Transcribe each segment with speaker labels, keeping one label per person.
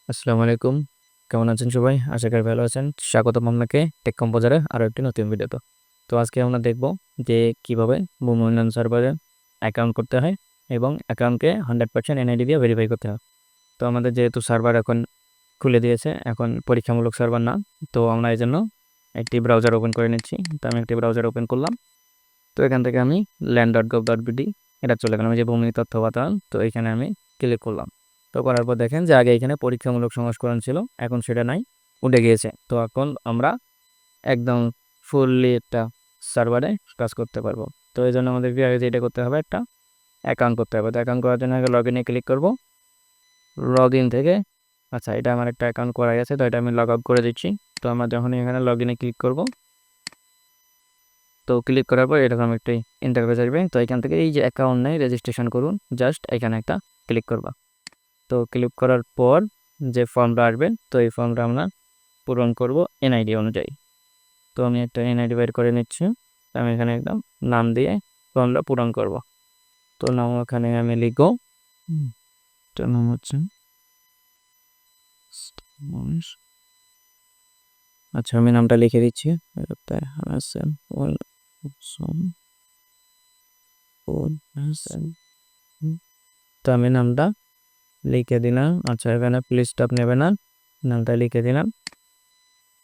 Speaker 1: আসসালামু আলাইকুম। কেমন আছেন সবাই? আশা করি ভালো আছেন। স্বাগতম আপনাকে টেক কম্পোজারে আরো একটি নতুন ভিডিওতে। তো আজকে আমরা দেখব যে কিভাবে ভূমি উন্নয়ন সার্ভারে অ্যাকাউন্ট করতে হয় এবং অ্যাকাউন্টকে 100% এনআইডি দিয়ে ভেরিফাই করতে হয়। তো আমাদের যেহেতু সার্ভার এখন খুলে দিয়েছে, এখন পরীক্ষামূলক সার্ভার না। তো আমরা এজন্য একটি ব্রাউজার ওপেন করে নিচ্ছি। তো আমি একটি ব্রাউজার ওপেন করলাম। তো এখান থেকে আমি land.gov.bd এটা চলে গেলাম, যে ভূমি তথ্য বাতায়ন। তো এখানে আমি ক্লিক করলাম। তো করার পর দেখেন যে আগে এখানে পরীক্ষামূলক সংস্করণ ছিল, এখন সেটা নাই, উঠে গিয়েছে। তো এখন আমরা একদম ফুললি একটা সার্ভারে কাজ করতে পারবো। তো এই জন্য আমাদেরকে আগে যেটা করতে হবে, একটা অ্যাকাউন্ট করতে হবে। তো অ্যাকাউন্ট করার জন্য আগে লগ ইনে ক্লিক করবো। লগ ইন থেকে আচ্ছা, এটা আমার একটা অ্যাকাউন্ট করা গেছে, তো এটা আমি লগ আউট করে দিচ্ছি। তো আমরা যখন এখানে লগ ইনে ক্লিক করবো, তো ক্লিক করার পর এরকম একটি ইন্টারফেস আসবে। তো এখান থেকে এই যে অ্যাকাউন্ট নেই, রেজিস্ট্রেশন করুন, জাস্ট এখানে একটা ক্লিক করবা। তো ক্লিক করার পর যে ফর্মটা আসবে, তো এই ফর্মটা আমরা পূরণ করব এনআইডি অনুযায়ী। তো আমি একটা এনআইডি বের করে নিচ্ছি। আমি এখানে একদম নাম দিয়ে ফর্মটা পূরণ করব। তো নাম এখানে আমি লিখব, তো নাম হচ্ছে আচ্ছা, আমি নামটা লিখে দিচ্ছি। তো আমি নামটা লিখে দিলাম। আচ্ছা, এখানে প্লিজ স্টপ নেবে না, নামটা লিখে দিলাম।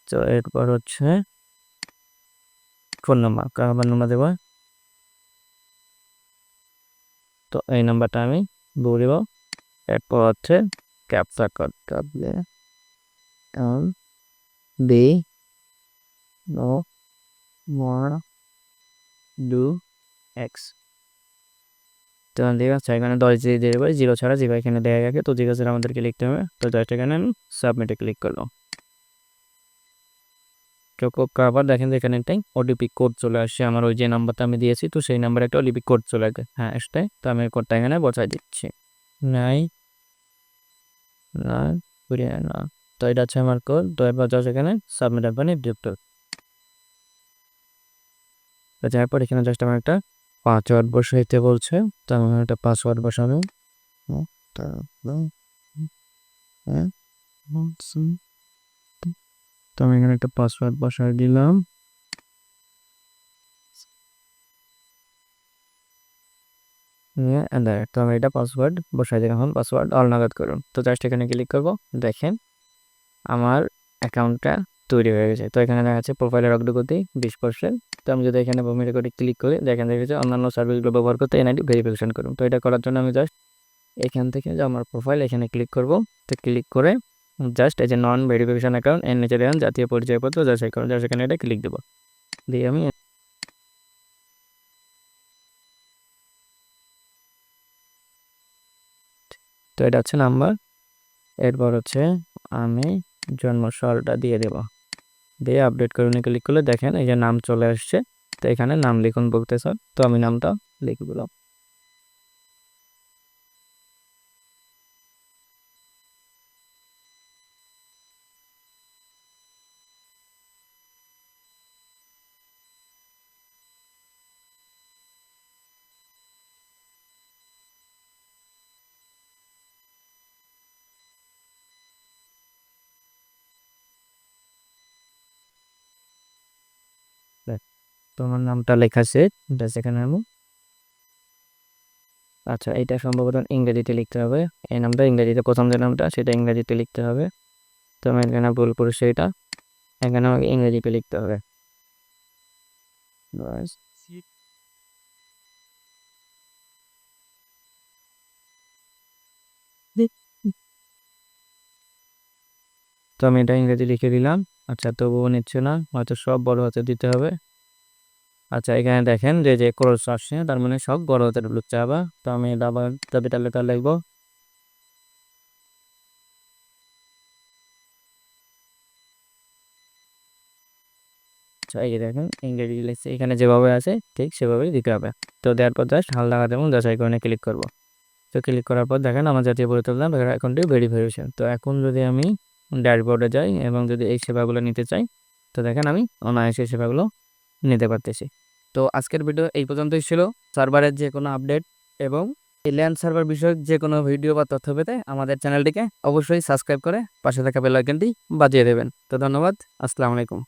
Speaker 1: তো এরপর হচ্ছে ফোন নাম্বার, কার নাম্বার দেবো। তো এই নাম্বারটা আমি বলে দেবো। এরপর হচ্ছে ক্যাপচা কোড, WLD তো ঠিক আছে, এখানে 10 দিয়ে দেবো, জিরো ছাড়া, যেভাবে এখানে দেওয়া গেছে। তো জিরো ছাড়া আমাদেরকে লিখতে হবে। তো জাস্ট এখানে আমি সাবমিটে ক্লিক করলাম। আবার দেখেন যে এখানে একটা ওটিপি কোড চলে আসছে আমার, ওই যে নাম্বারটা আমি দিয়েছি, তো সেই নাম্বারে একটা ওটিপি কোড চলে আসে। হ্যাঁ, এটাই। তো আমি কোডটা এখানে বসাই দিচ্ছি, নাই না পুরিয়ে না। তো এটা হচ্ছে আমার কোড। তো এরপর জাস্ট এখানে সাবমিট বাটনে ক্লিক করব। তো যাওয়ার পর এখানে জাস্ট আমার একটা পাসওয়ার্ড বসাইতে বলছে। তো আমি একটা পাসওয়ার্ড বসাবো। তো আমি এখানে একটা পাসওয়ার্ড বসাই দিলাম। তো আমি এটা পাসওয়ার্ড বসাই দিলাম। এখন পাসওয়ার্ড অল নাগাদ করুন। তো জাস্ট এখানে ক্লিক করব। দেখেন আমার অ্যাকাউন্টটা তৈরি হয়ে গেছে। তো এখানে দেখা যাচ্ছে প্রোফাইলের অগ্রগতি 20%। তো আমি যদি এখানে ভূমি রেকর্ডে ক্লিক করি, দেখেন দেখা যাচ্ছে অন্যান্য সার্ভিসগুলো ব্যবহার করতে এনআইডি ভেরিফিকেশন করুন। তো এটা করার জন্য আমি জাস্ট এখান থেকে যে আমার প্রোফাইল, এখানে ক্লিক করব। তো ক্লিক করে জাস্ট এই যে নন ভেরিফিকেশন অ্যাকাউন্ট এর নিচে দেখেন জাতীয় পরিচয়পত্র যাচাই করুন, জাস্ট এখানে এটা ক্লিক দেবো। দিয়ে আমি তো এটা হচ্ছে নাম্বার। এরপর হচ্ছে আমি জন্ম সালটা দিয়ে দেব, দিয়ে আপডেট করুন ক্লিক করলে দেখেন এই যে নাম চলে আসছে। তো এখানে নাম লিখুন বলতেছে, তো আমি নামটা লিখে দিলাম। তো আমার নামটা লেখা শেষ। এখানে আমি আচ্ছা, এটা সম্ভবত ইংরেজিতে লিখতে হবে। এই নামটা ইংরেজিতে, প্রথম যে নামটা সেটা ইংরেজিতে লিখতে হবে। তো আমি এখানে ভুল করেছি, এটা এখানে আমাকে ইংরেজিতে লিখতে হবে। ব্যাস। তো আমি এটা ইংরেজি লিখে দিলাম। আচ্ছা, তবুও নিচ্ছে না, হয়তো সব বড় হাতে দিতে হবে। আচ্ছা, এখানে দেখেন যে যে ক্রস আসছে, তার মানে সব বড় হাতের লিখতে হবে। তো আমি এটা আবার ক্যাপিটাল লেটার লিখবো। আচ্ছা, এই যে দেখেন ইংরেজি লিখছে, এখানে যেভাবে আছে ঠিক সেভাবেই দিতে হবে। তো দেওয়ার পর জাস্ট হালকা এবং যাচাই করে ক্লিক করব। তো ক্লিক করার পর দেখেন আমার জাতীয় পরিচয় নাম অ্যাকাউন্টটি ভেরিফিকেশন। তো এখন যদি আমি ড্যাশবোর্ডে যাই এবং যদি এই সেবাগুলো নিতে চাই, তো দেখেন আমি অনায়াসে সেবাগুলো নিতে পারতেছি। তো আজকের ভিডিও এই পর্যন্তই ছিল। সার্ভারের যে কোনো আপডেট এবং এই ল্যান্ড সার্ভার বিষয়ক যে কোনো ভিডিও বা তথ্য পেতে আমাদের চ্যানেলটিকে অবশ্যই সাবস্ক্রাইব করে পাশে থাকা বেল আইকনটি বাজিয়ে দেবেন। তো ধন্যবাদ, আসসালামু আলাইকুম।